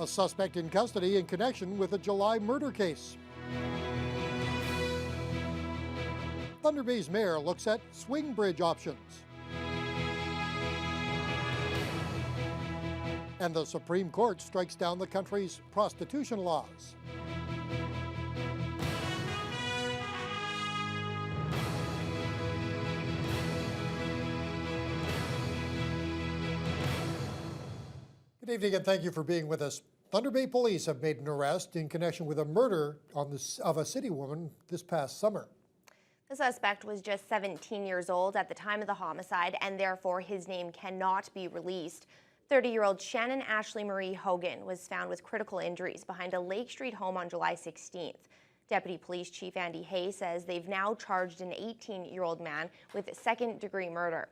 A suspect in custody in connection with a July murder case. Thunder Bay's mayor looks at swing bridge options. And the Supreme Court strikes down the country's prostitution laws. Good evening and thank you for being with us. Thunder Bay police have made an arrest in connection with a murder of a city woman this past summer. The suspect was just 17 years old at the time of the homicide, and therefore his name cannot be released. 30-year-old Shannon Ashley Marie Hogan was found with critical injuries behind a Lake Street home on July 16th. Deputy Police Chief Andy Hay says they've now charged an 18-year-old man with second-degree murder.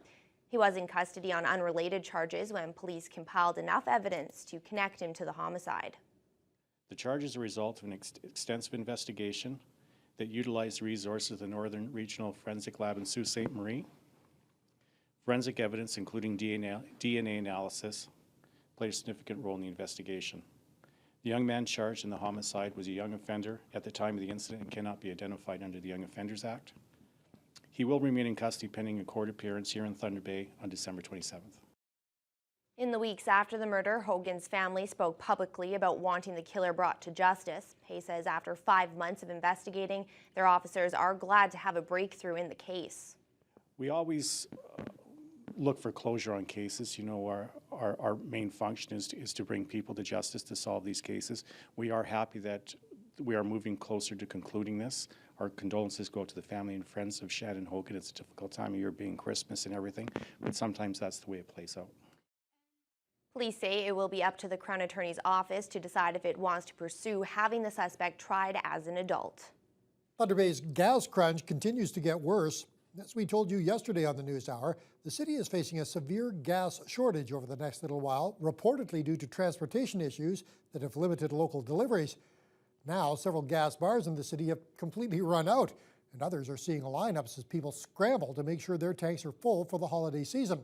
He was in custody on unrelated charges when police compiled enough evidence to connect him to the homicide. The charge is a result of an extensive investigation that utilized resources of the Northern Regional Forensic Lab in Sault Ste. Marie. Forensic evidence, including DNA analysis, played a significant role in the investigation. The young man charged in the homicide was a young offender at the time of the incident and cannot be identified under the Young Offenders Act. He will remain in custody pending a court appearance here in Thunder Bay on December 27th. In the weeks after the murder, Hogan's family spoke publicly about wanting the killer brought to justice. Hay says after 5 months of investigating, their officers are glad to have a breakthrough in the case. We always look for closure on cases. You know, our main function is to bring people to justice, to solve these cases. We are happy that we are moving closer to concluding this. Our condolences go to the family and friends of Shannon Hogan. It's a difficult time of year, being Christmas and everything, but sometimes that's the way it plays out. Police say it will be up to the Crown Attorney's office to decide if it wants to pursue having the suspect tried as an adult. Thunder Bay's gas crunch continues to get worse. As we told you yesterday on the NewsHour, the city is facing a severe gas shortage over the next little while, reportedly due to transportation issues that have limited local deliveries. Now, several gas bars in the city have completely run out, and others are seeing lineups as people scramble to make sure their tanks are full for the holiday season.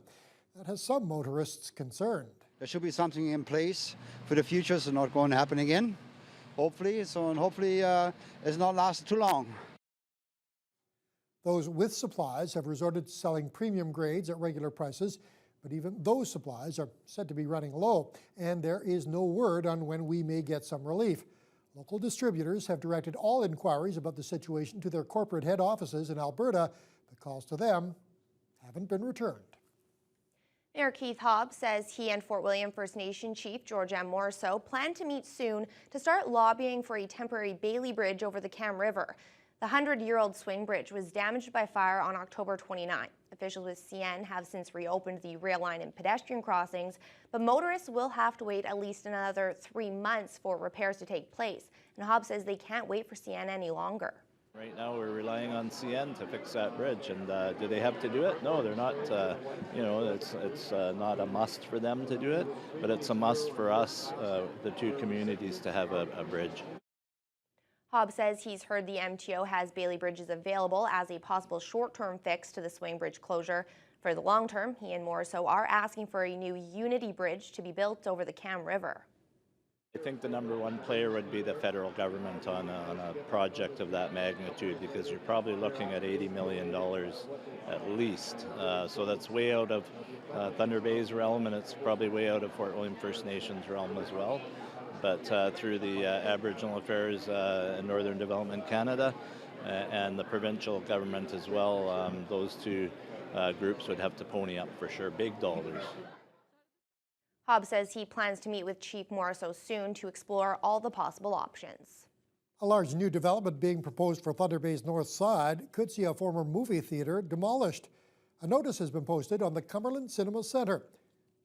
That has some motorists concerned. There should be something in place for the future so it's not going to happen again. Hopefully, it's not lasted too long. Those with supplies have resorted to selling premium grades at regular prices, but even those supplies are said to be running low, and there is no word on when we may get some relief. Local distributors have directed all inquiries about the situation to their corporate head offices in Alberta, but calls to them haven't been returned. Mayor Keith Hobbs says he and Fort William First Nation Chief George M. Morrisseau plan to meet soon to start lobbying for a temporary Bailey Bridge over the Cam River. The 100-year-old swing bridge was damaged by fire on October 29. Officials with CN have since reopened the rail line and pedestrian crossings, but motorists will have to wait at least another 3 months for repairs to take place. And Hobbs says they can't wait for CN any longer. Right now we're relying on CN to fix that bridge, and do they have to do it? No, they're not. It's not a must for them to do it, but it's a must for us, the two communities, to have a bridge. Hobbs says he's heard the MTO has Bailey bridges available as a possible short-term fix to the swing bridge closure. For the long term, he and Morrisseau are asking for a new Unity Bridge to be built over the Cam River. I think the number one player would be the federal government on a project of that magnitude, because you're probably looking at $80 million at least. So that's way out of Thunder Bay's realm, and it's probably way out of Fort William First Nations realm as well. But through the Aboriginal Affairs and Northern Development Canada and the provincial government as well, those two groups would have to pony up for sure, big dollars. Hobbs says he plans to meet with Chief Morrisseau soon to explore all the possible options. A large new development being proposed for Thunder Bay's north side could see a former movie theater demolished. A notice has been posted on the Cumberland Cinema Centre.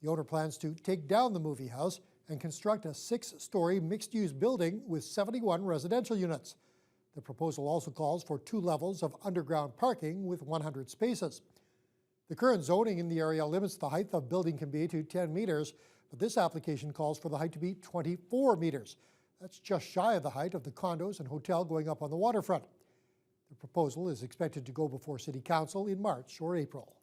The owner plans to take down the movie house and construct a 6-story mixed-use building with 71 residential units. The proposal also calls for 2 levels of underground parking with 100 spaces. The current zoning in the area limits the height the building can be to 10 meters, but this application calls for the height to be 24 meters. That's just shy of the height of the condos and hotel going up on the waterfront. The proposal is expected to go before City Council in March or April.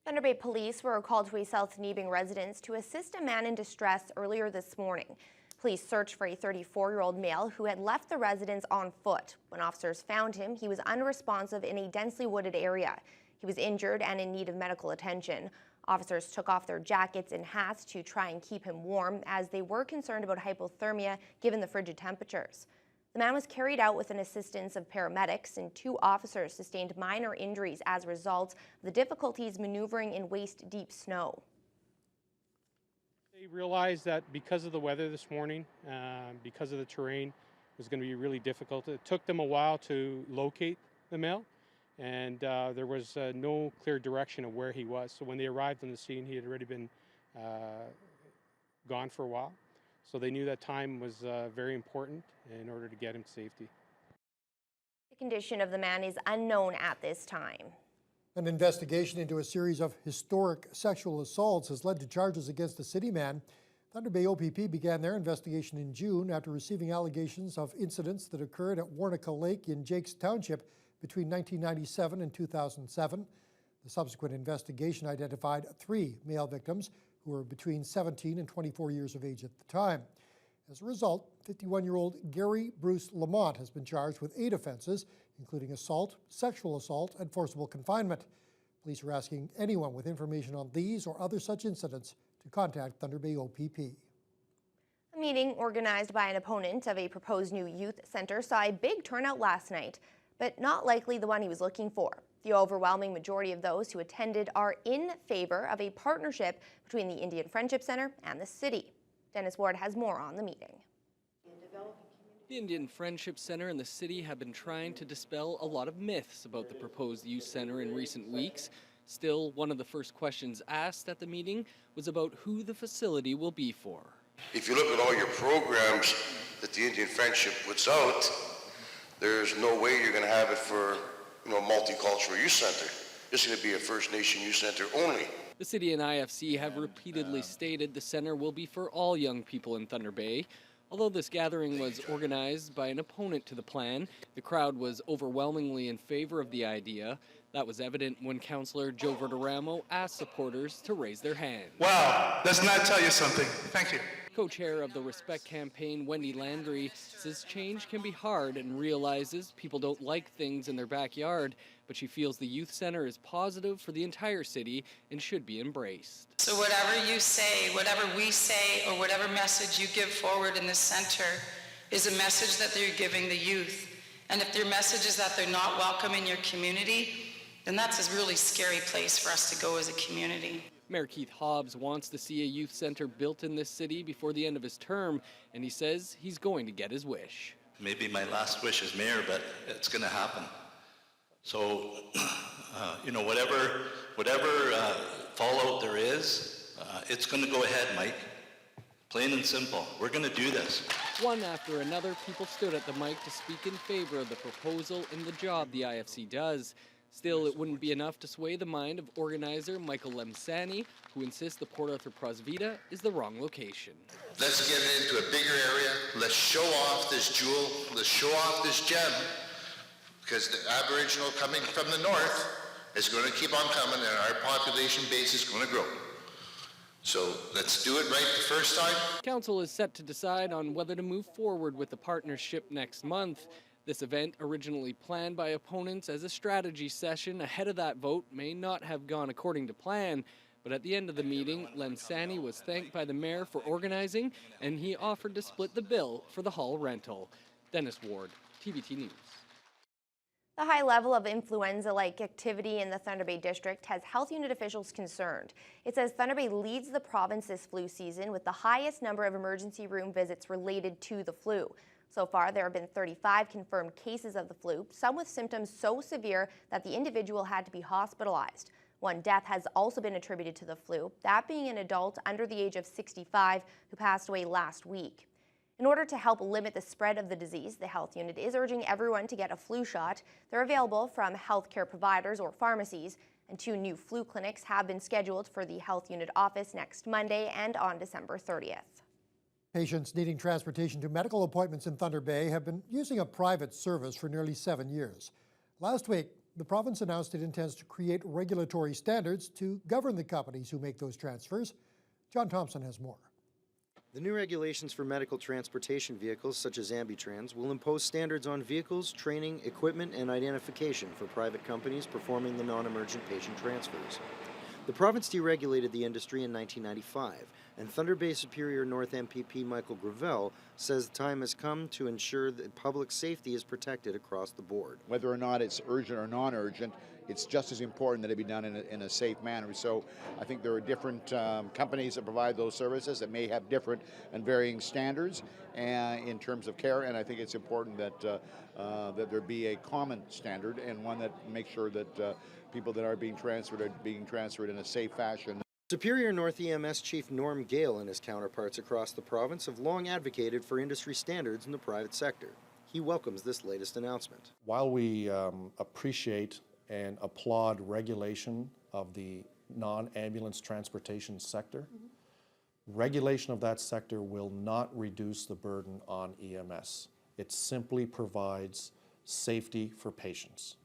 Thunder Bay police were called to a South Nebing residence to assist a man in distress earlier this morning. Police searched for a 34-year-old male who had left the residence on foot. When officers found him, he was unresponsive in a densely wooded area. He was injured and in need of medical attention. Officers took off their jackets and hats to try and keep him warm, as they were concerned about hypothermia given the frigid temperatures. The man was carried out with an assistance of paramedics, and 2 officers sustained minor injuries as a result of the difficulties maneuvering in waist-deep snow. They realized that because of the weather this morning, because of the terrain, it was going to be really difficult. It took them a while to locate the male, and there was no clear direction of where he was. So when they arrived on the scene, he had already been gone for a while. So they knew that time was very important in order to get him to safety. The condition of the man is unknown at this time. An investigation into a series of historic sexual assaults has led to charges against the city man. Thunder Bay OPP began their investigation in June after receiving allegations of incidents that occurred at Warnica Lake in Jakes Township between 1997 and 2007. The subsequent investigation identified 3 male victims who were between 17 and 24 years of age at the time. As a result, 51-year-old Gary Bruce Lamont has been charged with 8 offenses, including assault, sexual assault, and forcible confinement. Police are asking anyone with information on these or other such incidents to contact Thunder Bay OPP. A meeting organized by an opponent of a proposed new youth center saw a big turnout last night, but not likely the one he was looking for. The overwhelming majority of those who attended are in favor of a partnership between the Indian Friendship Center and the city. Dennis Ward has more on the meeting. The Indian Friendship Center and the city have been trying to dispel a lot of myths about the proposed youth center in recent weeks. Still, one of the first questions asked at the meeting was about who the facility will be for. If you look at all your programs that the Indian Friendship puts out, there's no way you're going to have it for, multicultural youth center. It's going to be a First Nation youth center only. The city and IFC have repeatedly stated the center will be for all young people in Thunder Bay. Although this gathering was organized by an opponent to the plan, the crowd was overwhelmingly in favor of the idea. That was evident when Councillor Joe Verderamo asked supporters to raise their hands. Wow, doesn't that tell you something? Thank you. Co-chair of the Respect campaign, Wendy Landry, says change can be hard and realizes people don't like things in their backyard, but she feels the youth center is positive for the entire city and should be embraced. So whatever you say, whatever we say, or whatever message you give forward in this center is a message that they're giving the youth. And if their message is that they're not welcome in your community, then that's a really scary place for us to go as a community. Mayor Keith Hobbs wants to see a youth center built in this city before the end of his term, and he says he's going to get his wish. Maybe my last wish as mayor, but it's going to happen. So, whatever fallout there is, it's going to go ahead, Mike. Plain and simple. We're going to do this. One after another, people stood at the mic to speak in favor of the proposal and the job the IFC does. Still, it wouldn't be enough to sway the mind of organizer Michael Lemsani, who insists the Port Arthur Prosvita is the wrong location. Let's get it into a bigger area. Let's show off this jewel. Let's show off this gem. Because the Aboriginal coming from the north is going to keep on coming, and our population base is going to grow. So let's do it right the first time. Council is set to decide on whether to move forward with the partnership next month. This event, originally planned by opponents as a strategy session ahead of that vote, may not have gone according to plan. But at the end of the meeting, Lemsani was thanked by the mayor for organizing, and he offered to split the bill for the hall rental. Dennis Ward, TBT News. The high level of influenza-like activity in the Thunder Bay district has health unit officials concerned. It says Thunder Bay leads the province this flu season with the highest number of emergency room visits related to the flu. So far, there have been 35 confirmed cases of the flu, some with symptoms so severe that the individual had to be hospitalized. One death has also been attributed to the flu, that being an adult under the age of 65 who passed away last week. In order to help limit the spread of the disease, the health unit is urging everyone to get a flu shot. They're available from healthcare providers or pharmacies, and 2 new flu clinics have been scheduled for the health unit office next Monday and on December 30th. Patients needing transportation to medical appointments in Thunder Bay have been using a private service for nearly 7 years. Last week, the province announced it intends to create regulatory standards to govern the companies who make those transfers. John Thompson has more. The new regulations for medical transportation vehicles, such as Ambitrans, will impose standards on vehicles, training, equipment, and identification for private companies performing the non-emergent patient transfers. The province deregulated the industry in 1995, and Thunder Bay Superior North MPP Michael Gravel says the time has come to ensure that public safety is protected across the board. Whether or not it's urgent or non-urgent, it's just as important that it be done in a safe manner. So I think there are different companies that provide those services that may have different and varying standards in terms of care, and I think it's important that that there be a common standard and one that makes sure that people that are being transferred in a safe fashion. Superior North EMS Chief Norm Gale and his counterparts across the province have long advocated for industry standards in the private sector. He welcomes this latest announcement. While we appreciate and applaud regulation of the non-ambulance transportation sector, regulation of that sector will not reduce the burden on EMS. It simply provides safety for patients.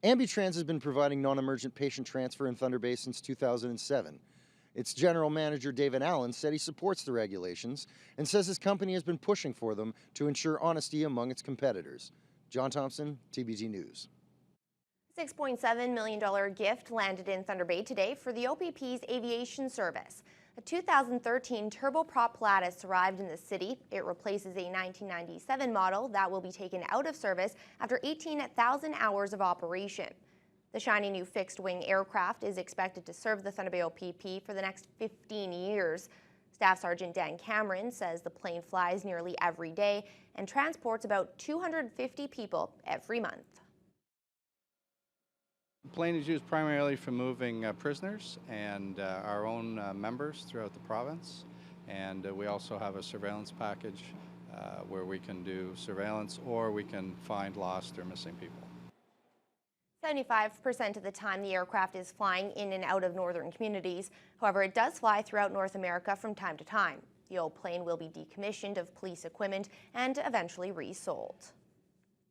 Ambitrans has been providing non-emergent patient transfer in Thunder Bay since 2007. Its general manager, David Allen, said he supports the regulations and says his company has been pushing for them to ensure honesty among its competitors. John Thompson, TBT News. $6.7 million gift landed in Thunder Bay today for the OPP's aviation service. A 2013 turboprop Pilatus arrived in the city. It replaces a 1997 model that will be taken out of service after 18,000 hours of operation. The shiny new fixed-wing aircraft is expected to serve the Thunder Bay OPP for the next 15 years. Staff Sergeant Dan Cameron says the plane flies nearly every day and transports about 250 people every month. The plane is used primarily for moving prisoners and our own members throughout the province. And we also have a surveillance package where we can do surveillance or we can find lost or missing people. 75% of the time the aircraft is flying in and out of northern communities. However, it does fly throughout North America from time to time. The old plane will be decommissioned of police equipment and eventually resold.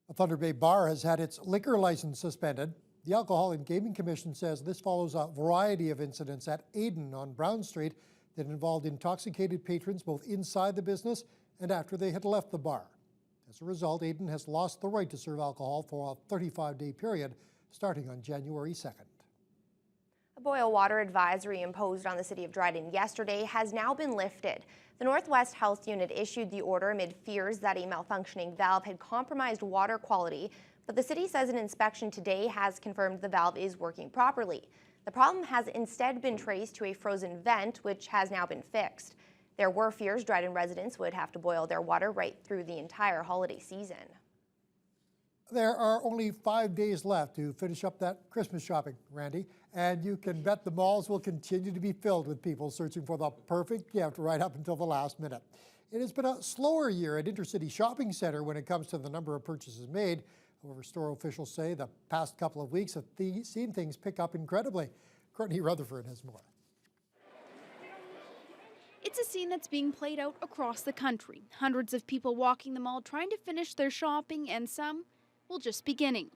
A Thunder Bay bar has had its liquor license suspended. The Alcohol and Gaming Commission says this follows a variety of incidents at Aiden on Brown Street that involved intoxicated patrons both inside the business and after they had left the bar. As a result, Aiden has lost the right to serve alcohol for a 35-day period starting on January 2nd. A boil water advisory imposed on the city of Dryden yesterday has now been lifted. The Northwest Health Unit issued the order amid fears that a malfunctioning valve had compromised water quality, but the city says an inspection today has confirmed the valve is working properly. The problem has instead been traced to a frozen vent, which has now been fixed. There were fears Dryden residents would have to boil their water right through the entire holiday season. There are only 5 days left to finish up that Christmas shopping, Randy, and you can bet the malls will continue to be filled with people searching for the perfect gift right up until the last minute. It has been a slower year at Intercity Shopping Centre when it comes to the number of purchases made. However, store officials say the past couple of weeks have seen things pick up incredibly. Courtney Rutherford has more. It's a scene that's being played out across the country. Hundreds of people walking the mall trying to finish their shopping, and some, well, just beginning.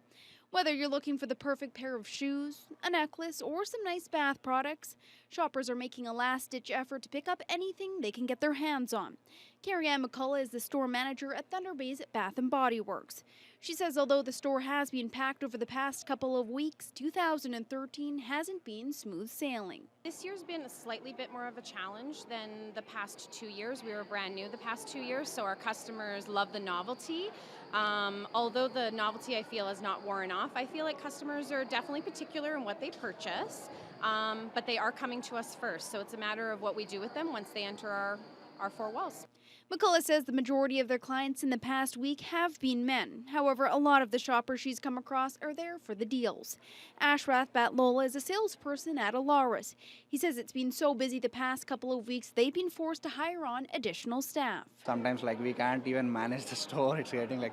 Whether you're looking for the perfect pair of shoes, a necklace, or some nice bath products, shoppers are making a last-ditch effort to pick up anything they can get their hands on. Carrie Ann McCullough is the store manager at Thunder Bay's Bath & Body Works. She says although the store has been packed over the past couple of weeks, 2013 hasn't been smooth sailing. This year's been a slightly bit more of a challenge than the past 2 years. We were brand new the past 2 years, so our customers love the novelty. Although the novelty I feel has not worn off, I feel like customers are definitely particular in what they purchase, but they are coming to us first. So it's a matter of what we do with them once they enter our four walls. McCullough says the majority of their clients in the past week have been men. However, a lot of the shoppers she's come across are there for the deals. Ashrath Batlola is a salesperson at Alaris. He says it's been so busy the past couple of weeks, they've been forced to hire on additional staff. Sometimes we can't even manage the store. It's getting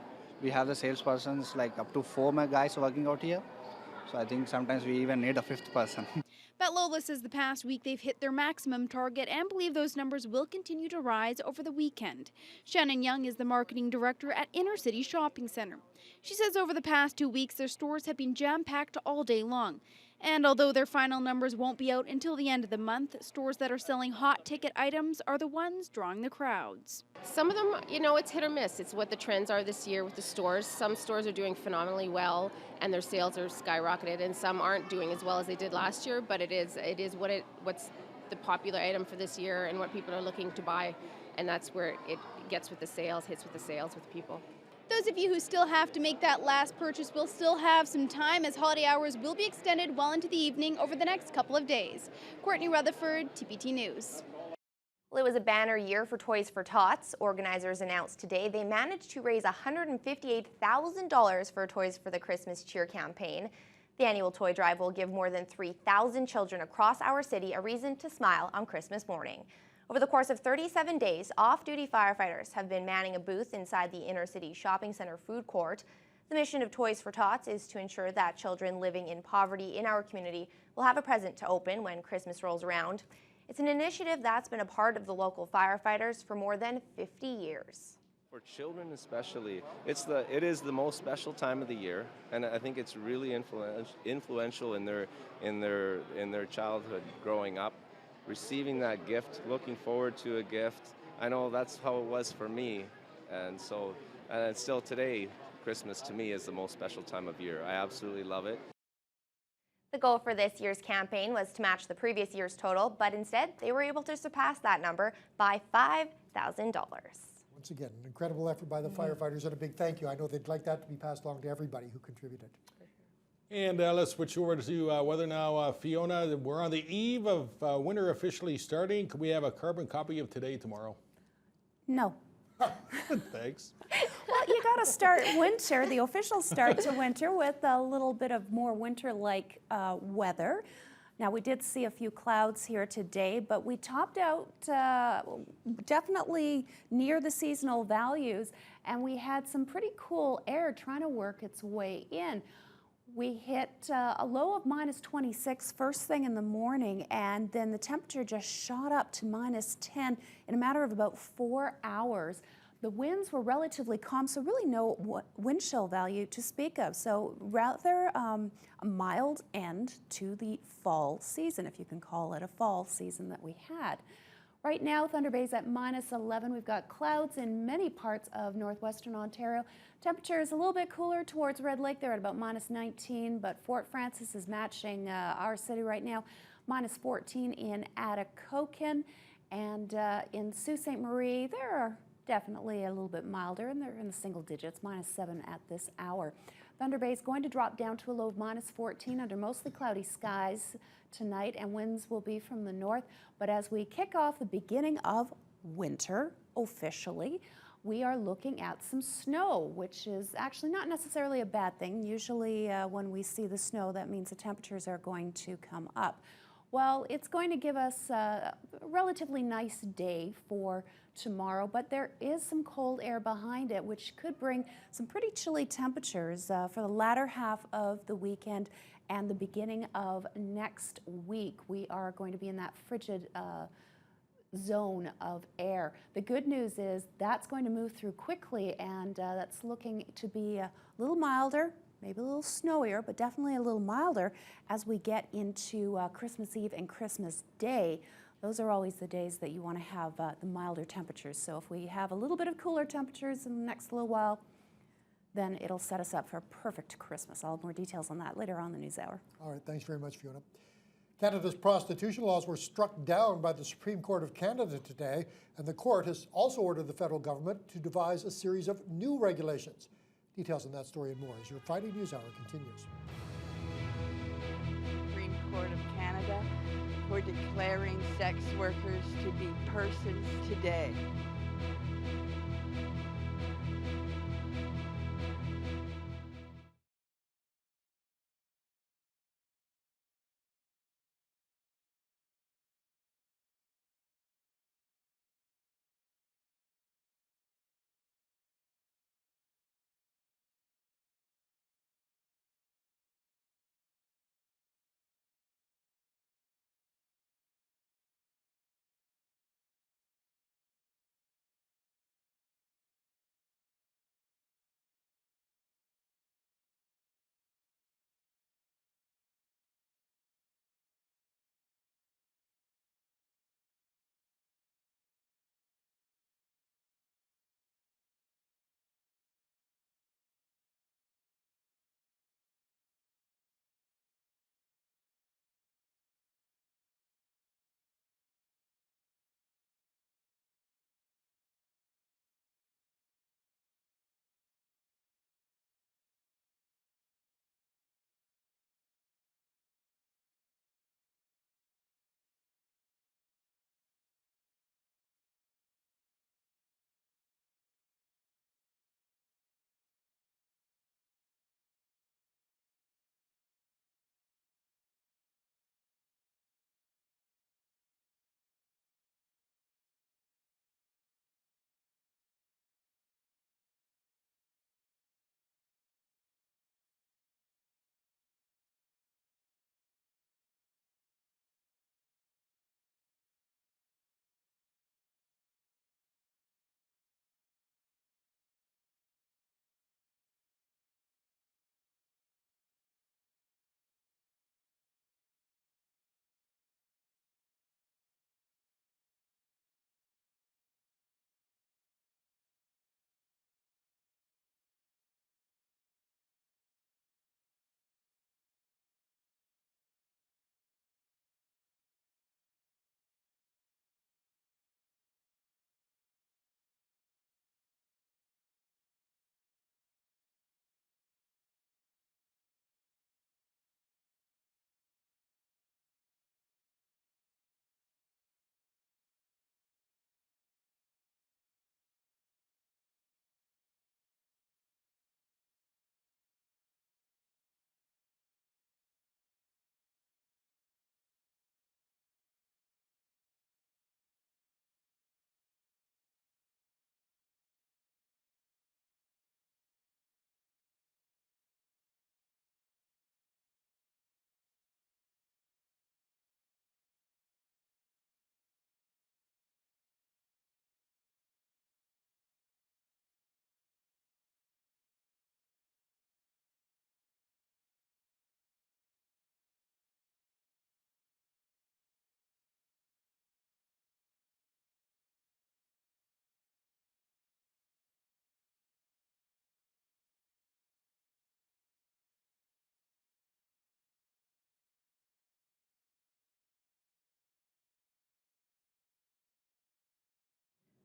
we have the salespersons up to 4 guys working out here. So I think sometimes we even need a 5th person. Batlola says the past week they've hit their maximum target and believe those numbers will continue to rise over the weekend. Shannon Young is the marketing director at Intercity Shopping Centre. She says over the past 2 weeks their stores have been jam-packed all day long. And although their final numbers won't be out until the end of the month, stores that are selling hot ticket items are the ones drawing the crowds. Some of them, it's hit or miss. It's what the trends are this year with the stores. Some stores are doing phenomenally well and their sales are skyrocketed, and some aren't doing as well as they did last year, but it is what's the popular item for this year and what people are looking to buy, and that's where it gets with the sales, hits with the sales with people. Those of you who still have to make that last purchase will still have some time, as holiday hours will be extended well into the evening over the next couple of days. Courtney Rutherford, TBT News. Well, it was a banner year for Toys for Tots. Organizers announced today they managed to raise $158,000 for Toys for the Christmas Cheer campaign. The annual toy drive will give more than 3,000 children across our city a reason to smile on Christmas morning. Over the course of 37 days, off-duty firefighters have been manning a booth inside the inner city shopping center food court. The mission of Toys for Tots is to ensure that children living in poverty in our community will have a present to open when Christmas rolls around. It's an initiative that's been a part of the local firefighters for more than 50 years. For children especially, it is the most special time of the year, and I think it's really influential in their childhood growing up. Receiving that gift, looking forward to a gift. I know that's how it was for me, and still today, Christmas to me is the most special time of year. I absolutely love it. The goal for this year's campaign was to match the previous year's total, but instead they were able to surpass that number by $5,000. Once again, an incredible effort by the firefighters, and a big thank you. I know they'd like that to be passed along to everybody who contributed. And let's switch over to weather now. Fiona, we're on the eve of winter officially starting. Could we have a carbon copy of today tomorrow? No. Thanks. Well, you got to start winter, the official start to winter, with a little bit of more winter-like weather. Now, we did see a few clouds here today, but we topped out definitely near the seasonal values, and we had some pretty cool air trying to work its way in. We hit a low of -26 first thing in the morning, and then the temperature just shot up to -10 in a matter of about 4 hours. The winds were relatively calm, so really no wind chill value to speak of. So rather a mild end to the fall season, if you can call it a fall season that we had. Right now, Thunder Bay's at -11. We've got clouds in many parts of northwestern Ontario. Temperature is a little bit cooler towards Red Lake. They're at about -19, but Fort Frances is matching our city right now. -14 in Atikokan, and in Sault Ste. Marie, they're definitely a little bit milder, and they're in the single digits, -7 at this hour. Thunder Bay is going to drop down to a low of -14 under mostly cloudy skies tonight, and winds will be from the north. But as we kick off the beginning of winter officially, we are looking at some snow, which is actually not necessarily a bad thing. Usually when we see the snow, that means the temperatures are going to come up. Well, it's going to give us a relatively nice day for tomorrow, but there is some cold air behind it, which could bring some pretty chilly temperatures for the latter half of the weekend and the beginning of next week. We are going to be in that frigid zone of air. The good news is that's going to move through quickly, and that's looking to be a little milder, maybe a little snowier, but definitely a little milder as we get into Christmas Eve and Christmas Day. Those are always the days that you want to have the milder temperatures. So if we have a little bit of cooler temperatures in the next little while, then it'll set us up for a perfect Christmas. I'll have more details on that later on in the news hour. All right, thanks very much, Fiona. Canada's prostitution laws were struck down by the Supreme Court of Canada today, and the court has also ordered the federal government to devise a series of new regulations. Details on that story and more as your Friday News Hour continues. Supreme Court of Canada for declaring sex workers to be persons today.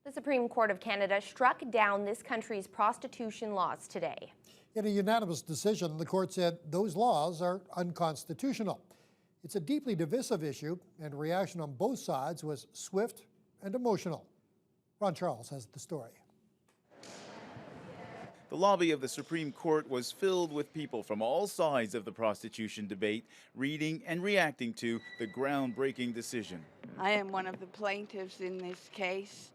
The Supreme Court of Canada struck down this country's prostitution laws today. In a unanimous decision, the court said those laws are unconstitutional. It's a deeply divisive issue, and reaction on both sides was swift and emotional. Ron Charles has the story. The lobby of the Supreme Court was filled with people from all sides of the prostitution debate, reading and reacting to the groundbreaking decision. I am one of the plaintiffs in this case,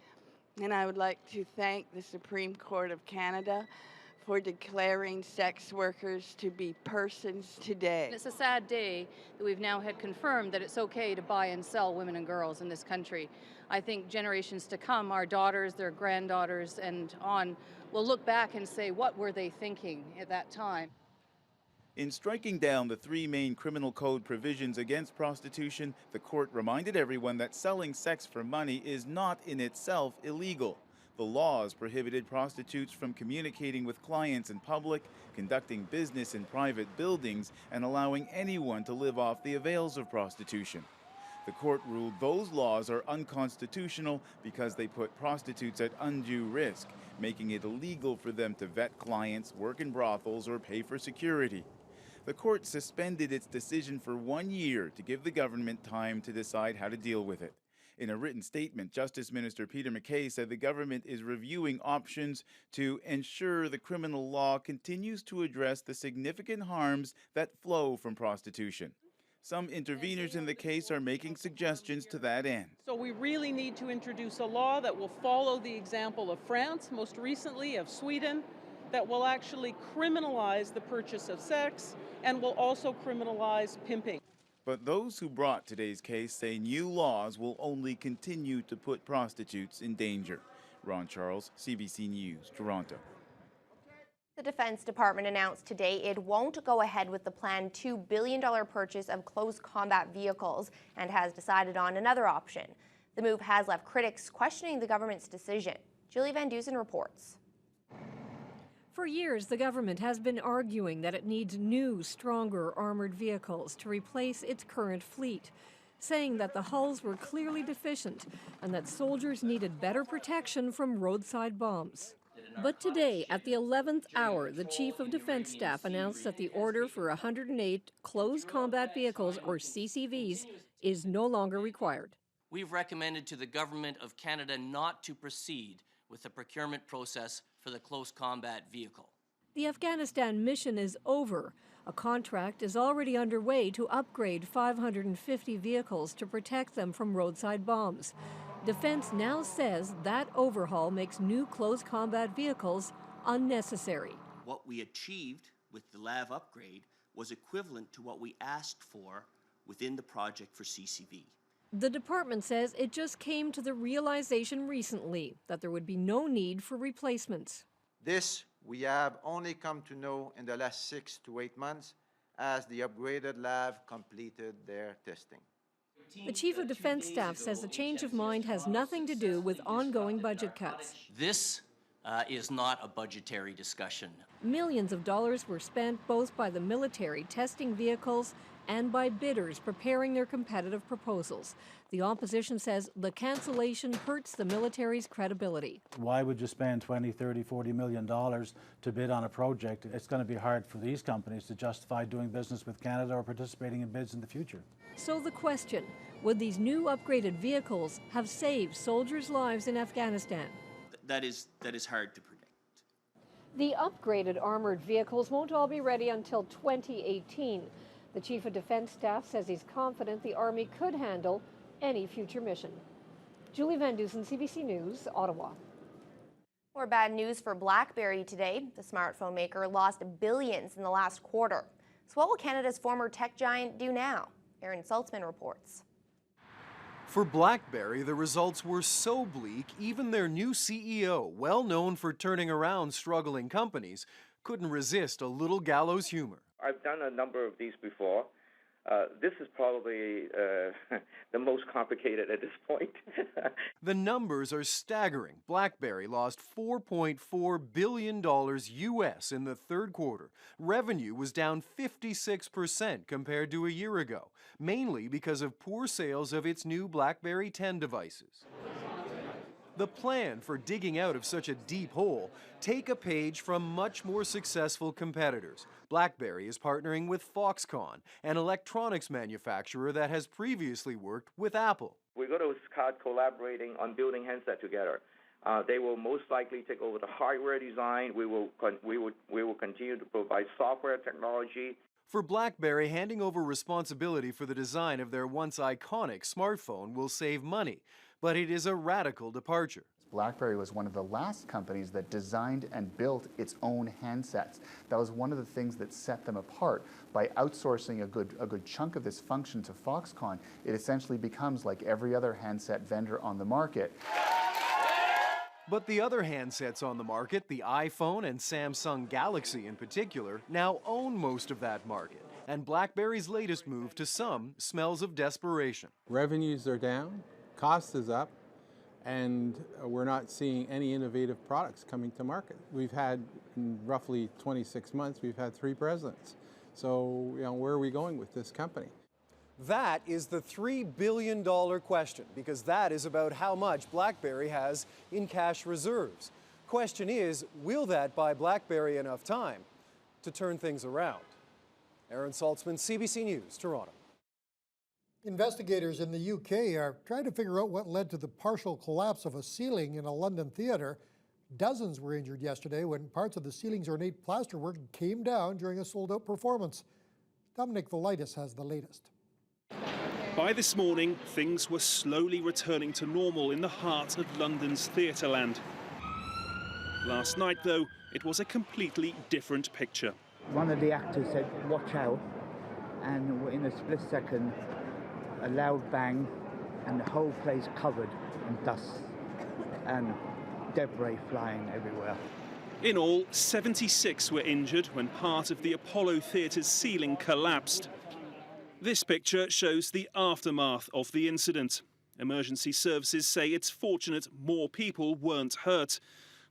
and I would like to thank the Supreme Court of Canada for declaring sex workers to be persons today. It's a sad day that we've now had confirmed that it's okay to buy and sell women and girls in this country. I think generations to come, our daughters, their granddaughters, and on, will look back and say, what were they thinking at that time? In striking down the three main criminal code provisions against prostitution, the court reminded everyone that selling sex for money is not in itself illegal. The laws prohibited prostitutes from communicating with clients in public, conducting business in private buildings, and allowing anyone to live off the avails of prostitution. The court ruled those laws are unconstitutional because they put prostitutes at undue risk, making it illegal for them to vet clients, work in brothels, or pay for security. The court suspended its decision for 1 year to give the government time to decide how to deal with it. In a written statement, Justice Minister Peter MacKay said the government is reviewing options to ensure the criminal law continues to address the significant harms that flow from prostitution. Some interveners in the case are making suggestions to that end. So we really need to introduce a law that will follow the example of France, most recently of Sweden, that will actually criminalize the purchase of sex and will also criminalize pimping. But those who brought today's case say new laws will only continue to put prostitutes in danger. Ron Charles, CBC News, Toronto. The Defense Department announced today it won't go ahead with the planned $2 billion purchase of close combat vehicles and has decided on another option. The move has left critics questioning the government's decision. Julie Van Dusen reports. For years, the government has been arguing that it needs new, stronger armored vehicles to replace its current fleet, saying that the hulls were clearly deficient and that soldiers needed better protection from roadside bombs. But today, at the 11th hour, the Chief of Defense Staff announced that the order for 108 Close Combat Vehicles, or CCVs, is no longer required. We've recommended to the Government of Canada not to proceed with the procurement process for the Close Combat Vehicle. The Afghanistan mission is over. A contract is already underway to upgrade 550 vehicles to protect them from roadside bombs. Defense now says that overhaul makes new close combat vehicles unnecessary. What we achieved with the LAV upgrade was equivalent to what we asked for within the project for CCV. The department says it just came to the realization recently that there would be no need for replacements. This we have only come to know in the last 6 to 8 months as the upgraded LAV completed their testing. The Chief of Defense Staff says the change of mind has nothing to do with ongoing budget cuts. This is not a budgetary discussion. Millions of dollars were spent both by the military testing vehicles and by bidders preparing their competitive proposals. The opposition says the cancellation hurts the military's credibility. Why would you spend $20, $30, $40 million to bid on a project? It's going to be hard for these companies to justify doing business with Canada or participating in bids in the future. So the question, would these new upgraded vehicles have saved soldiers' lives in Afghanistan? That is hard to predict. The upgraded armored vehicles won't all be ready until 2018. The Chief of Defense Staff says he's confident the Army could handle any future mission. Julie Van Dusen, CBC News, Ottawa. More bad news for BlackBerry today. The smartphone maker lost billions in the last quarter. So what will Canada's former tech giant do now? Aaron Saltzman reports. For BlackBerry, the results were so bleak, even their new CEO, well known for turning around struggling companies, couldn't resist a little gallows humor. I've done a number of these before. This is probably the most complicated at this point. The numbers are staggering. BlackBerry lost $4.4 billion US in the third quarter. Revenue was down 56% compared to a year ago, mainly because of poor sales of its new BlackBerry 10 devices. The plan for digging out of such a deep hole take a page from much more successful competitors. BlackBerry is partnering with Foxconn, an electronics manufacturer that has previously worked with Apple. We're going to start collaborating on building handset together. They will most likely take over the hardware design. We will continue to provide software technology. For BlackBerry, handing over responsibility for the design of their once iconic smartphone will save money, but it is a radical departure. BlackBerry was one of the last companies that designed and built its own handsets. That was one of the things that set them apart. By outsourcing a good chunk of this function to Foxconn, it essentially becomes like every other handset vendor on the market. But the other handsets on the market, the iPhone and Samsung Galaxy in particular, now own most of that market. And BlackBerry's latest move to some smells of desperation. Revenues are down, cost is up, and we're not seeing any innovative products coming to market. We've had, in roughly 26 months, we've had 3 presidents. So, where are we going with this company? That is the $3 billion question, because that is about how much BlackBerry has in cash reserves. Question is, will that buy BlackBerry enough time to turn things around? Aaron Saltzman, CBC News, Toronto. Investigators in the UK are trying to figure out what led to the partial collapse of a ceiling in a London theatre. Dozens were injured yesterday when parts of the ceiling's ornate plasterwork came down during a sold-out performance. Dominic Velitis has the latest. By this morning, things were slowly returning to normal in the heart of London's theatreland. Last night, though, it was a completely different picture. One of the actors said, "Watch out," and in a split second, a loud bang, and the whole place covered in dust and debris flying everywhere. In all, 76 were injured when part of the Apollo Theatre's ceiling collapsed. This picture shows the aftermath of the incident. Emergency services say it's fortunate more people weren't hurt.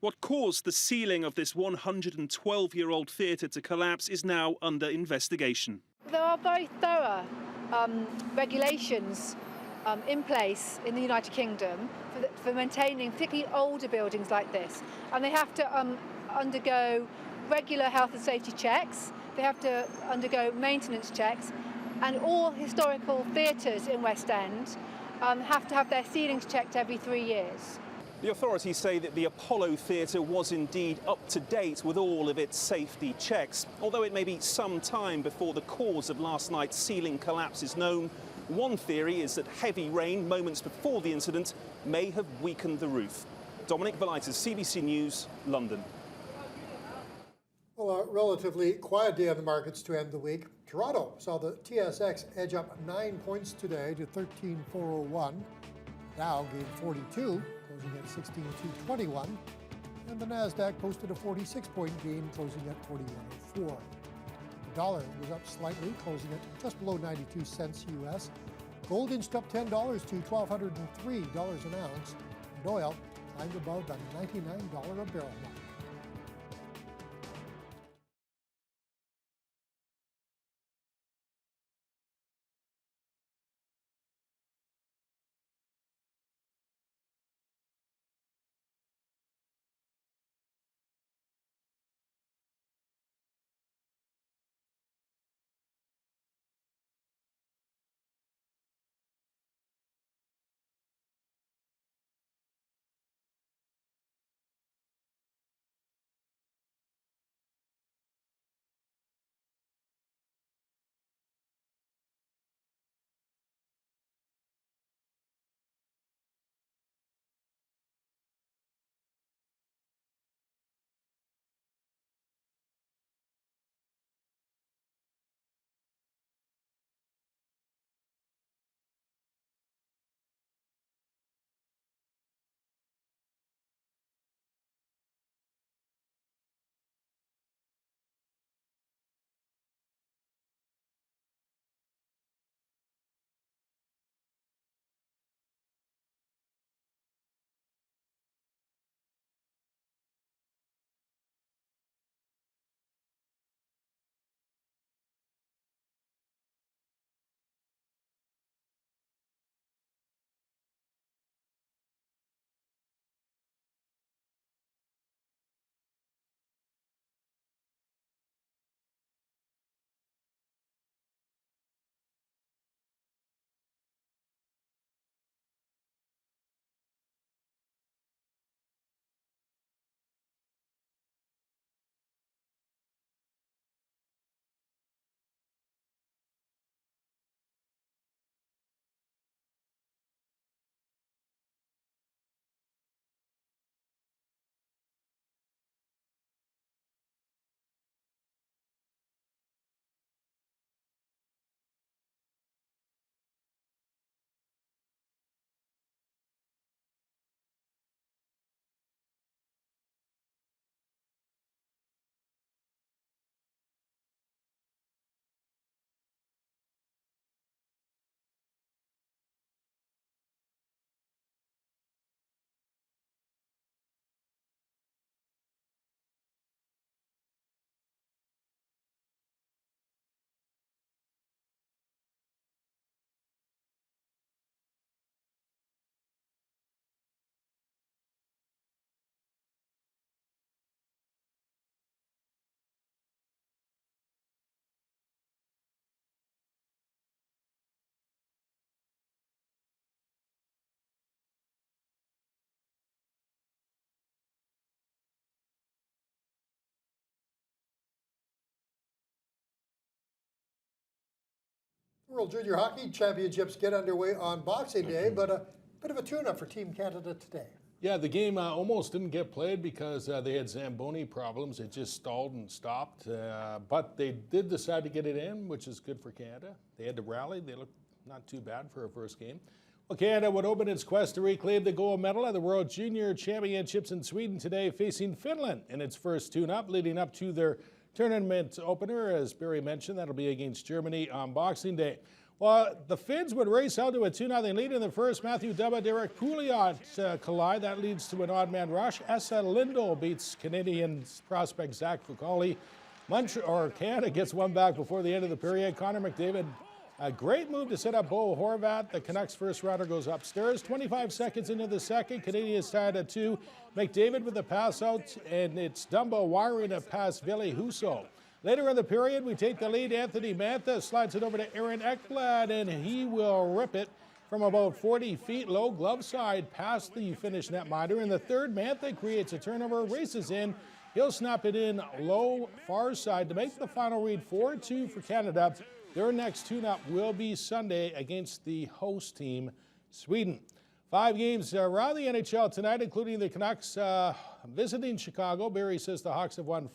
What caused the ceiling of this 112-year-old theatre to collapse is now under investigation. There are very thorough regulations in place in the United Kingdom for maintaining particularly older buildings like this. And they have to undergo regular health and safety checks. They have to undergo maintenance checks. And all historical theatres in West End have to have their ceilings checked every 3 years. The authorities say that the Apollo Theatre was indeed up to date with all of its safety checks. Although it may be some time before the cause of last night's ceiling collapse is known, one theory is that heavy rain moments before the incident may have weakened the roof. Dominic Velitis, CBC News, London. Well, a relatively quiet day on the markets to end the week. Toronto saw the TSX edge up 9 points today to 13,401. Dow gained 42, closing at 16,221. And the Nasdaq posted a 46-point gain, closing at 41.04. The dollar was up slightly, closing at just below 92 cents US. Gold inched up $10 to $1,203 an ounce. And oil climbed above the $99 a barrel mark. World Junior Hockey Championships get underway on Boxing Day, but a bit of a tune-up for Team Canada today. Yeah, the game almost didn't get played because they had Zamboni problems. It just stalled and stopped. But they did decide to get it in, which is good for Canada. They had to rally. They looked not too bad for a first game. Well, Canada would open its quest to reclaim the gold medal at the World Junior Championships in Sweden today, facing Finland in its first tune-up, leading up to their tournament opener. As Barry mentioned, that'll be against Germany on Boxing Day. Well, the Finns would race out to a 2-0 lead in the first. Matthew Dubba, Derek Pouliot collide. That leads to an odd man rush. Essa Lindell beats Canadian prospect Zach Fucali. Canada gets one back before the end of the period. Connor McDavid, a great move to set up Bo Horvat. The Canucks first rounder goes upstairs. 25 seconds into the second, Canadians tied at 2. McDavid with the pass out, and it's Dumba wiring it past Ville Husso. Later in the period, we take the lead. Anthony Mantha slides it over to Aaron Ekblad, and he will rip it from about 40 feet low glove side past the Finnish netminder. In the third, Mantha creates a turnover, races in. He'll snap it in low far side to make the final read 4-2 for Canada. Their next tune-up will be Sunday against the host team, Sweden. 5 games around the NHL tonight, including the Canucks visiting Chicago. Barry says the Hawks have won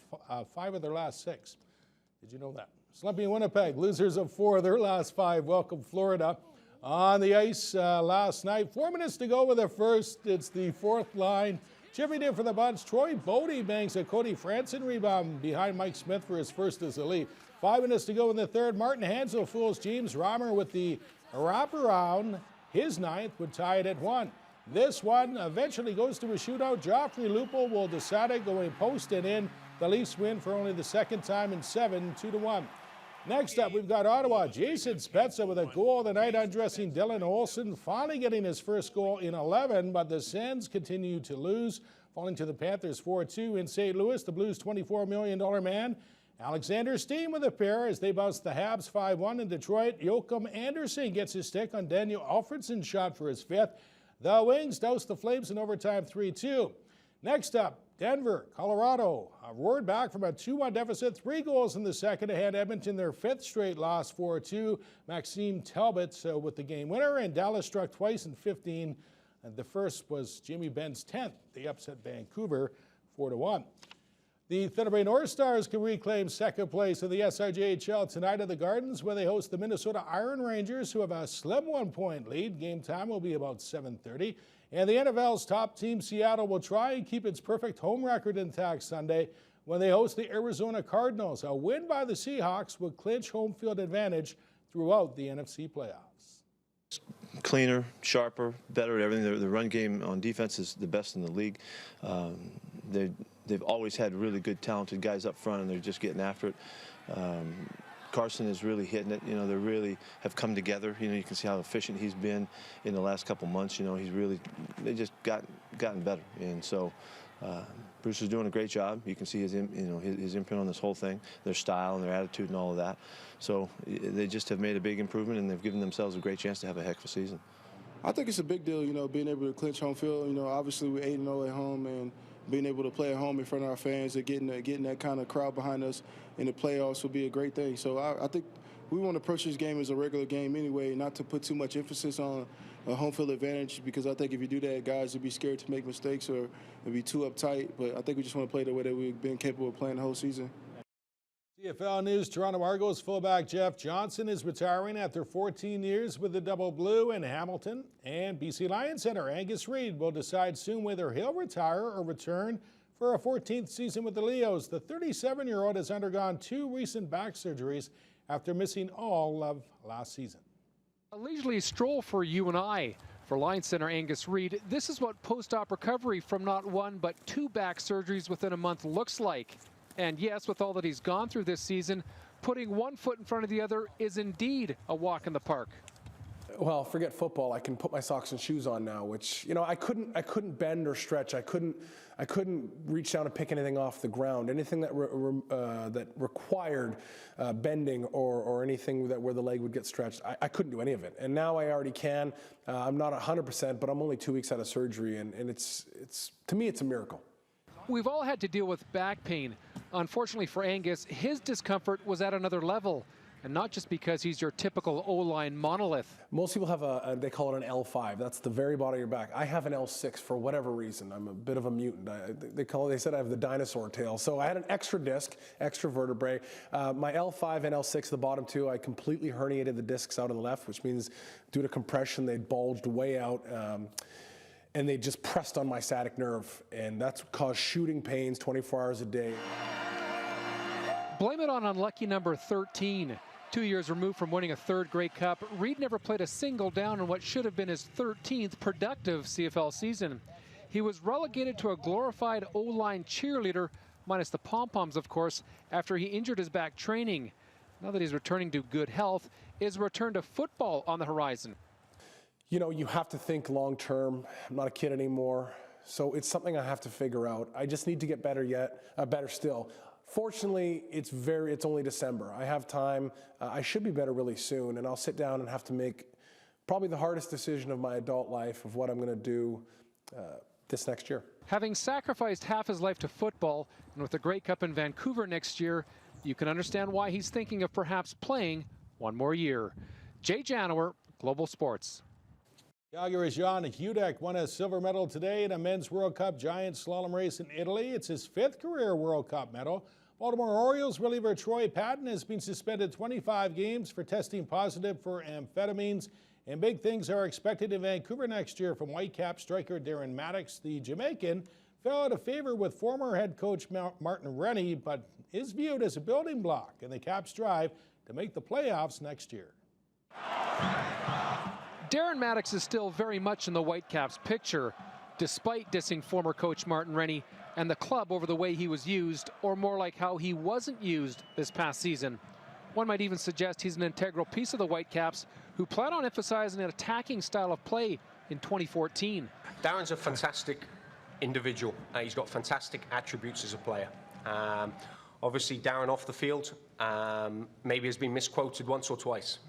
5 of their last 6. Did you know that? Slumpy Winnipeg, losers of 4 of their last 5, welcome Florida. On the ice last night, 4 minutes to go with the first. It's the fourth line. Chipping in for the Bucks. Troy Bodie bangs a Cody Franson rebound behind Mike Smith for his first as a lead. 5 minutes to go in the third. Martin Hansel fools James Romer with the wraparound. His 9th would tie it at 1. This one eventually goes to a shootout. Joffrey Lupul will decide it, going post and in. The Leafs win for only the second time in 7, 2-1. Next up, we've got Ottawa. Jason Spezza with a goal of the night, undressing Dylan Olsen, finally getting his first goal in 11, but the Sens continue to lose, falling to the Panthers 4-2 in St. Louis. The Blues' $24 million man, Alexander Steen with a pair as they bounce the Habs 5-1 in Detroit. Joachim Anderson gets his stick on Daniel Alfredsson's shot for his 5th. The Wings douse the Flames in overtime 3-2. Next up, Denver, Colorado, roared back from a 2-1 deficit, 3 goals in the second to hand Edmonton their 5th straight loss 4-2. Maxime Talbot with the game winner, and Dallas struck twice in 15. The first was Jimmy Benn's 10th. They upset Vancouver 4-1. The Thunder Bay North Stars can reclaim second place in the SRJHL tonight at the Gardens, where they host the Minnesota Iron Rangers, who have a slim 1-point lead. Game time will be about 7:30. And the NFL's top team, Seattle, will try and keep its perfect home record intact Sunday when they host the Arizona Cardinals. A win by the Seahawks would clinch home field advantage throughout the NFC playoffs. Cleaner, sharper, better at everything. The run game on defense is the best in the league. They've always had really good, talented guys up front, and they're just getting after it. Carson is really hitting it. You know, they really have come together. You know, you can see how efficient he's been in the last couple months. You know, they just gotten better. And so Bruce is doing a great job. You can see his imprint on this whole thing, their style and their attitude and all of that. So they just have made a big improvement, and they've given themselves a great chance to have a heck of a season. I think it's a big deal, you know, being able to clinch home field. You know, obviously we're 8-0 at home, and being able to play at home in front of our fans and getting that kind of crowd behind us in the playoffs will be a great thing. So I think we want to approach this game as a regular game anyway, not to put too much emphasis on a home field advantage, because I think if you do that, guys will be scared to make mistakes or be too uptight. But I think we just want to play the way that we've been capable of playing the whole season. CFL News, Toronto Argos fullback Jeff Johnson is retiring after 14 years with the Double Blue in Hamilton. And BC Lions center Angus Reid will decide soon whether he'll retire or return for a 14th season with the Leos. The 37-year-old has undergone 2 recent back surgeries after missing all of last season. A leisurely stroll for you and I. For Lions center Angus Reid, this is what post-op recovery from not 1 but 2 back surgeries within a month looks like. And yes, with all that he's gone through this season, putting one foot in front of the other is indeed a walk in the park. Well, forget football. I can put my socks and shoes on now, which, you know, I couldn't bend or stretch. I couldn't reach down and pick anything off the ground. Anything that that required bending or anything where the leg would get stretched, I couldn't do any of it. And now I already can. I'm not 100%, but I'm only 2 weeks out of surgery, and it's to me it's a miracle. We've all had to deal with back pain. Unfortunately for Angus, his discomfort was at another level. and not just because he's your typical O-line monolith. Most people have they call it an L5. That's the very bottom of your back. I have an L6 for whatever reason. I'm a bit of a mutant. They said I have the dinosaur tail. So I had an extra disc, extra vertebrae. My L5 and L6, the bottom two, I completely herniated the discs out on the left, which means due to compression, they bulged way out. And they just pressed on my sciatic nerve. And that's caused shooting pains 24 hours a day. Blame it on unlucky number 13. 2 years removed from winning a third Grey Cup, Reed never played a single down in what should have been his 13th productive CFL season. He was relegated to a glorified O-line cheerleader, minus the pom-poms, of course, after he injured his back training. Now that he's returning to good health, is a return to football on the horizon? You know, you have to think long term. I'm not a kid anymore, so it's something I have to figure out. I just need to get better better still. Fortunately, it's only December. I have time. I should be better really soon, and I'll sit down and have to make probably the hardest decision of my adult life of what I'm going to do this next year. Having sacrificed half his life to football, and with the Grey Cup in Vancouver next year, you can understand why he's thinking of perhaps playing one more year. Jay Janower, Global Sports. Calgary's Jan Hudek won a silver medal today in a men's World Cup giant slalom race in Italy. It's his 5th career World Cup medal. Baltimore Orioles reliever Troy Patton has been suspended 25 games for testing positive for amphetamines. And big things are expected in Vancouver next year from Whitecap striker Darren Maddox. The Jamaican fell out of favor with former head coach Martin Rennie, but is viewed as a building block in the Caps' drive to make the playoffs next year. Darren Maddox is still very much in the Whitecaps picture, despite dissing former coach Martin Rennie and the club over the way he was used, or more like how he wasn't used this past season. One might even suggest he's an integral piece of the Whitecaps, who plan on emphasizing an attacking style of play in 2014. Darren's a fantastic individual. He's got fantastic attributes as a player. Obviously, Darren off the field maybe has been misquoted once or twice.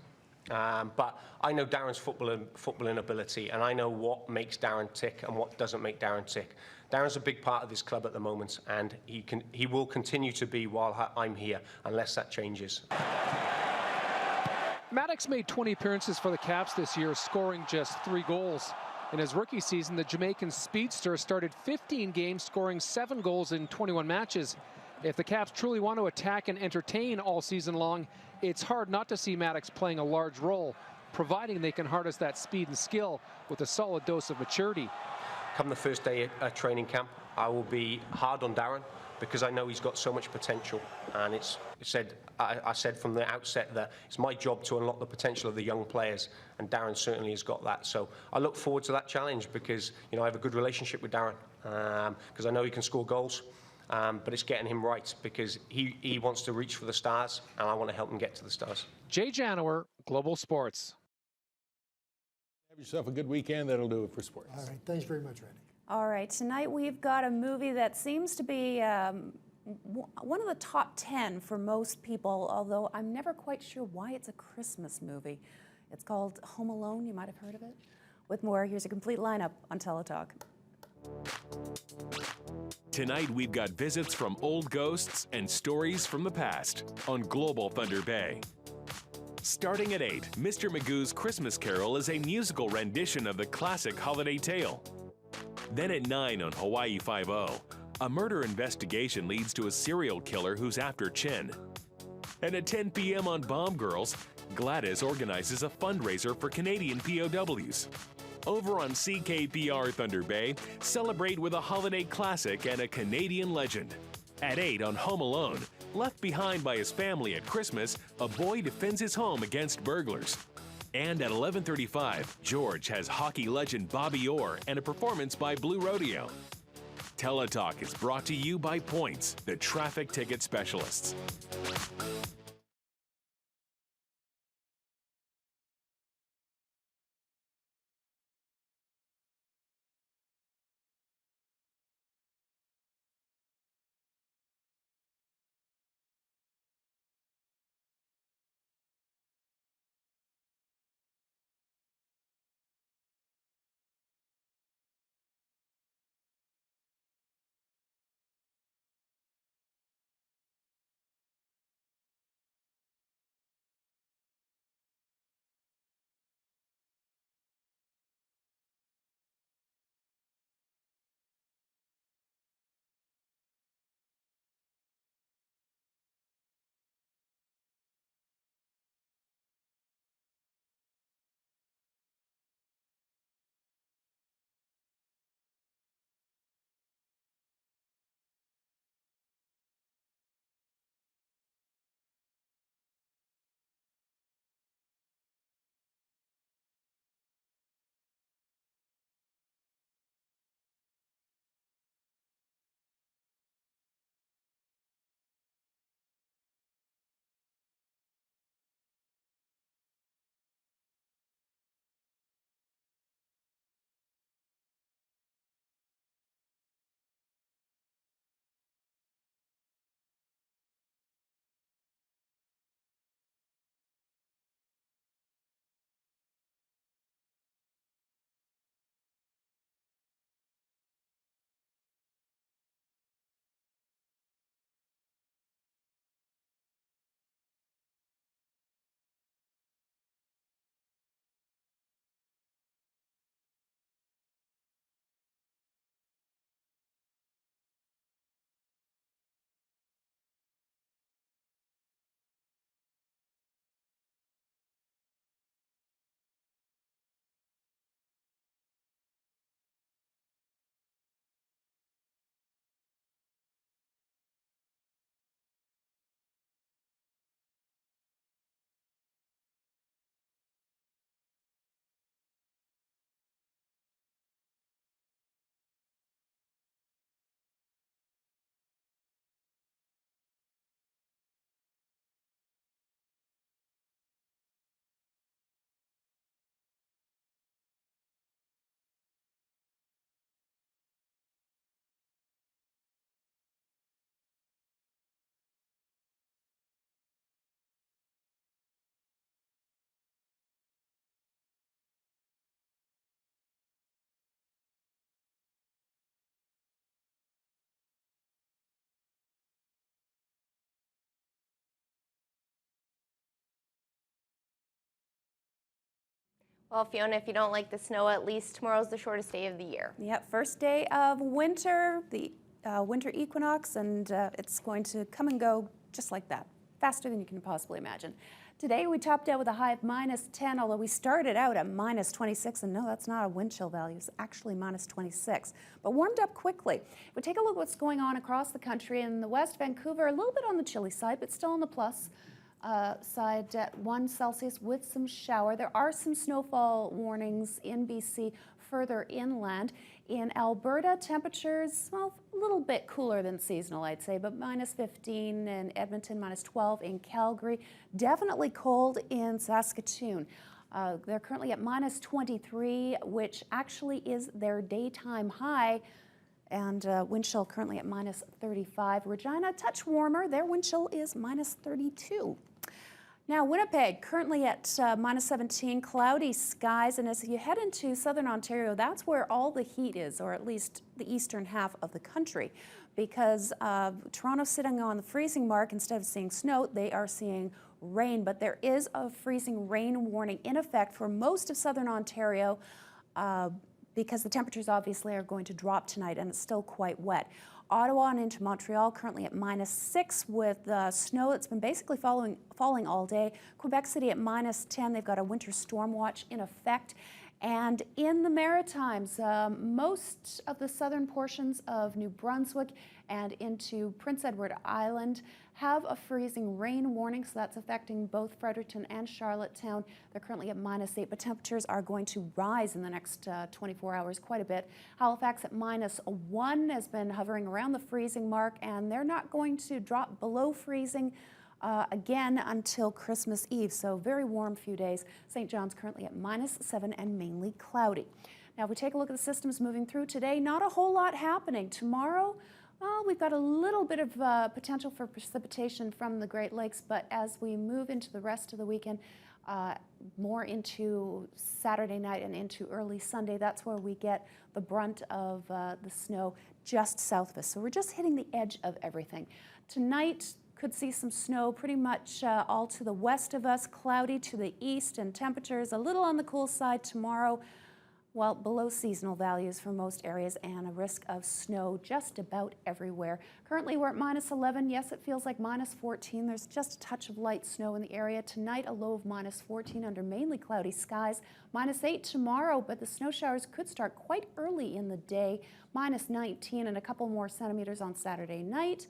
But I know Darren's footballing ability, and I know what makes Darren tick and what doesn't make Darren tick. Darren's a big part of this club at the moment, and he will continue to be while I'm here, unless that changes. Maddox made 20 appearances for the Caps this year, scoring just 3 goals. In his rookie season, the Jamaican speedster started 15 games, scoring 7 goals in 21 matches. If the Caps truly want to attack and entertain all season long, it's hard not to see Maddox playing a large role, providing they can harness that speed and skill with a solid dose of maturity. Come the first day at training camp, I will be hard on Darren because I know he's got so much potential. And I said from the outset that it's my job to unlock the potential of the young players, and Darren certainly has got that. So I look forward to that challenge because I have a good relationship with Darren because I know he can score goals. But it's getting him right because he wants to reach for the stars, and I want to help him get to the stars. Jay Janower, Global Sports. Have yourself a good weekend. That'll do it for sports. All right. Thanks very much, Randy. All right. Tonight we've got a movie that seems to be one of the top 10 for most people, although I'm never quite sure why it's a Christmas movie. It's called Home Alone. You might have heard of it. With more, here's a complete lineup on Teletalk. Tonight, we've got visits from old ghosts and stories from the past on Global Thunder Bay. Starting at 8, Mr. Magoo's Christmas Carol is a musical rendition of the classic holiday tale. Then at 9 on Hawaii Five-0, a murder investigation leads to a serial killer who's after Chin. And at 10 p.m. on Bomb Girls, Gladys organizes a fundraiser for Canadian POWs. Over on CKPR Thunder Bay, celebrate with a holiday classic and a Canadian legend. At 8 on Home Alone, left behind by his family at Christmas, a boy defends his home against burglars. And at 11:35, George has hockey legend Bobby Orr and a performance by Blue Rodeo. Teletalk is brought to you by Points, the traffic ticket specialists. Well, Fiona, if you don't like the snow, at least tomorrow's the shortest day of the year. Yep, first day of winter, the winter equinox, and it's going to come and go just like that, faster than you can possibly imagine. Today we topped out with a high of -10, although we started out at -26, and no, that's not a wind chill value, it's actually -26, but warmed up quickly. If we take a look at what's going on across the country, in the west, Vancouver, a little bit on the chilly side, but still on the plus side at 1 Celsius with some shower. There are some snowfall warnings in BC further inland. In Alberta, temperatures, well, a little bit cooler than seasonal, I'd say, but -15 in Edmonton, -12 in Calgary. Definitely cold in Saskatoon. They're currently at -23, which actually is their daytime high. And wind chill currently at -35. Regina, a touch warmer. Their wind chill is -32. Now, Winnipeg, currently at -17, cloudy skies, and as you head into southern Ontario, that's where all the heat is, or at least the eastern half of the country, because Toronto's sitting on the freezing mark. Instead of seeing snow, they are seeing rain, but there is a freezing rain warning in effect for most of southern Ontario because the temperatures obviously are going to drop tonight, and it's still quite wet. Ottawa and into Montreal currently at -6 with snow that's been basically falling all day. Quebec City at -10. They've got a winter storm watch in effect. And in the Maritimes, most of the southern portions of New Brunswick and into Prince Edward Island have a freezing rain warning, so that's affecting both Fredericton and Charlottetown. They're currently at -8, but temperatures are going to rise in the next 24 hours quite a bit. Halifax at -1 has been hovering around the freezing mark, and they're not going to drop below freezing again until Christmas Eve, so very warm few days. St. John's currently at -7 and mainly cloudy. Now, if we take a look at the systems moving through today, not a whole lot happening. Tomorrow, well, we've got a little bit of potential for precipitation from the Great Lakes, but as we move into the rest of the weekend, more into Saturday night and into early Sunday, that's where we get the brunt of the snow just south of us. So we're just hitting the edge of everything. Tonight, could see some snow pretty much all to the west of us, cloudy to the east, and temperatures a little on the cool side tomorrow, well, below seasonal values for most areas, and a risk of snow just about everywhere. Currently, we're at -11. Yes, it feels like -14. There's just a touch of light snow in the area. Tonight, a low of -14 under mainly cloudy skies. -8 tomorrow, but the snow showers could start quite early in the day. -19 and a couple more centimeters on Saturday night,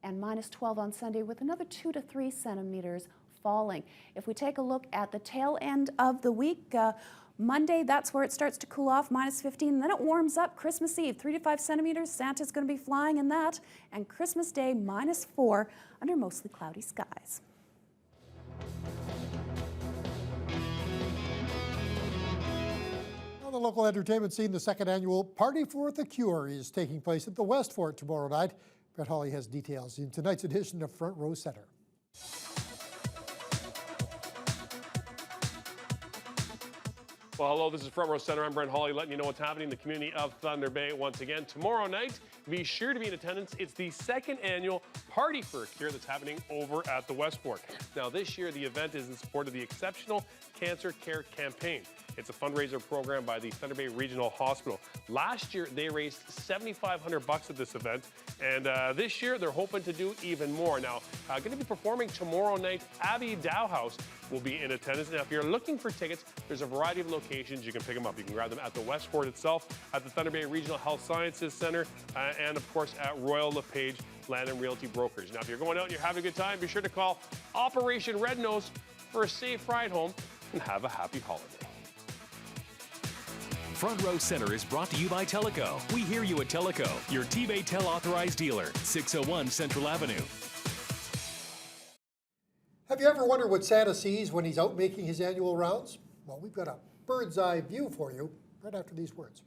and -12 on Sunday with another 2 to 3 centimeters falling. If we take a look at the tail end of the week, Monday, that's where it starts to cool off, -15, and then it warms up. Christmas Eve, 3 to 5 centimeters. Santa's going to be flying in that. And Christmas Day, -4 under mostly cloudy skies. On the local entertainment scene, the second annual Party for the Cure is taking place at the West Fort tomorrow night. Brett Hawley has details in tonight's edition of Front Row Center. Well, hello, this is Front Row Center. I'm Brent Hawley, letting you know what's happening in the community of Thunder Bay once again. Tomorrow night, be sure to be in attendance. It's the second annual Party for a Cure that's happening over at the West Fort. Now, this year, the event is in support of the Exceptional Cancer Care Campaign. It's a fundraiser program by the Thunder Bay Regional Hospital. Last year, they raised $7,500 at this event, and this year, they're hoping to do even more. Now, going to be performing tomorrow night, Abby Dowhouse will be in attendance. Now, if you're looking for tickets, there's a variety of locations you can pick them up. You can grab them at the West Fort itself, at the Thunder Bay Regional Health Sciences Center, and of course at Royal LePage Land and Realty Brokers. Now, if you're going out and you're having a good time, be sure to call Operation Red Nose for a safe ride home, and have a happy holiday. Front Row Center is brought to you by Teleco. We hear you at Teleco, your TBT Tel authorized dealer, 601 Central Avenue. Have you ever wondered what Santa sees when he's out making his annual rounds? Well, we've got a bird's eye view for you right after these words.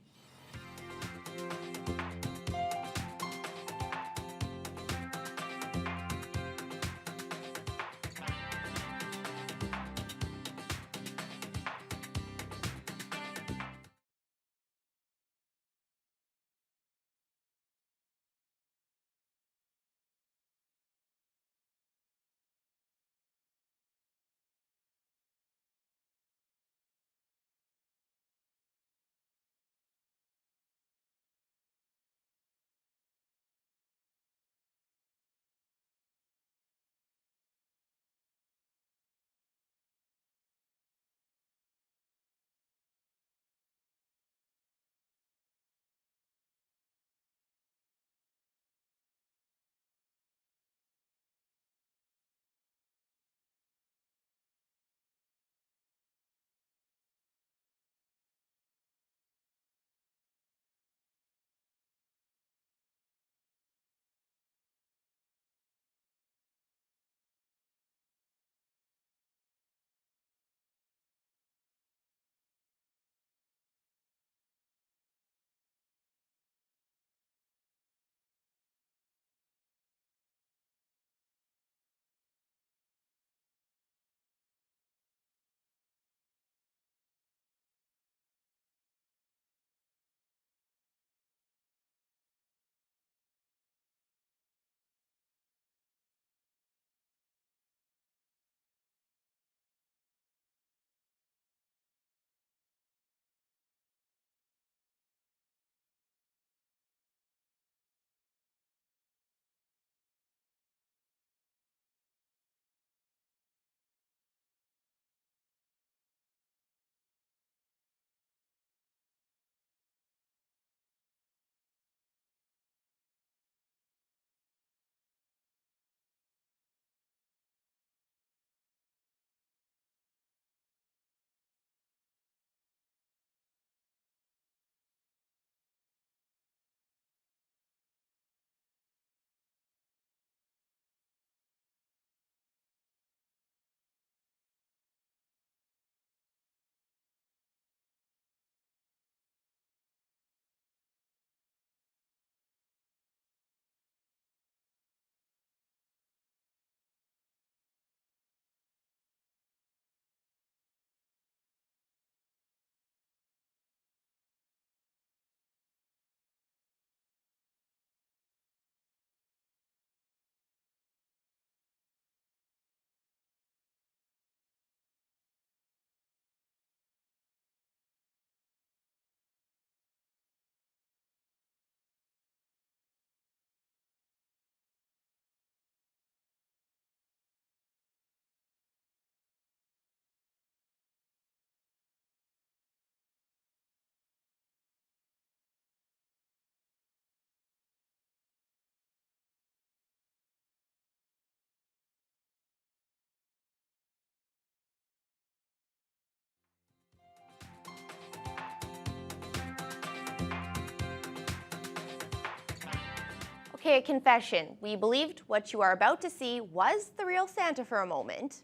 Okay, a confession. We believed what you are about to see was the real Santa for a moment.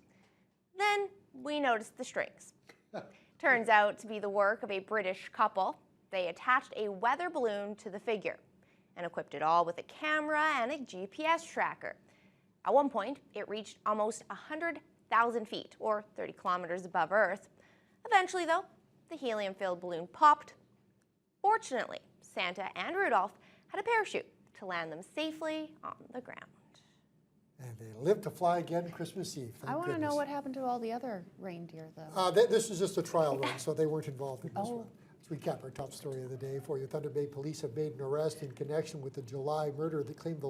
Then we noticed the strings. Turns out to be the work of a British couple. They attached a weather balloon to the figure and equipped it all with a camera and a GPS tracker. At one point, it reached almost 100,000 feet, or 30 kilometers above Earth. Eventually, though, the helium-filled balloon popped. Fortunately, Santa and Rudolph had a parachute to land them safely on the ground. And they live to fly again Christmas Eve. I want to know what happened to all the other reindeer, though. This is just a trial run, so they weren't involved in this one. Let's recap our top story of the day for you. Thunder Bay police have made an arrest in connection with the July murder that claimed the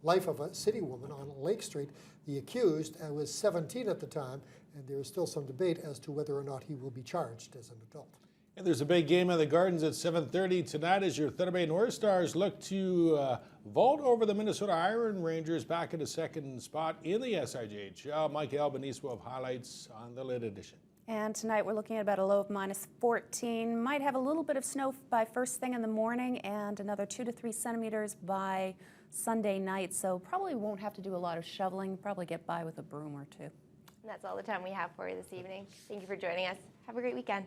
life of a city woman on Lake Street. The accused was 17 at the time, and there is still some debate as to whether or not he will be charged as an adult. And there's a big game in the Gardens at 7:30 tonight as your Thunder Bay North Stars look to vault over the Minnesota Iron Rangers back into second spot in the SIJHL. Mike Albanese will have highlights on the late edition. And tonight we're looking at about a low of -14. Might have a little bit of snow by first thing in the morning and another 2 to 3 centimeters by Sunday night. So probably won't have to do a lot of shoveling, probably get by with a broom or two. And that's all the time we have for you this evening. Thank you for joining us. Have a great weekend.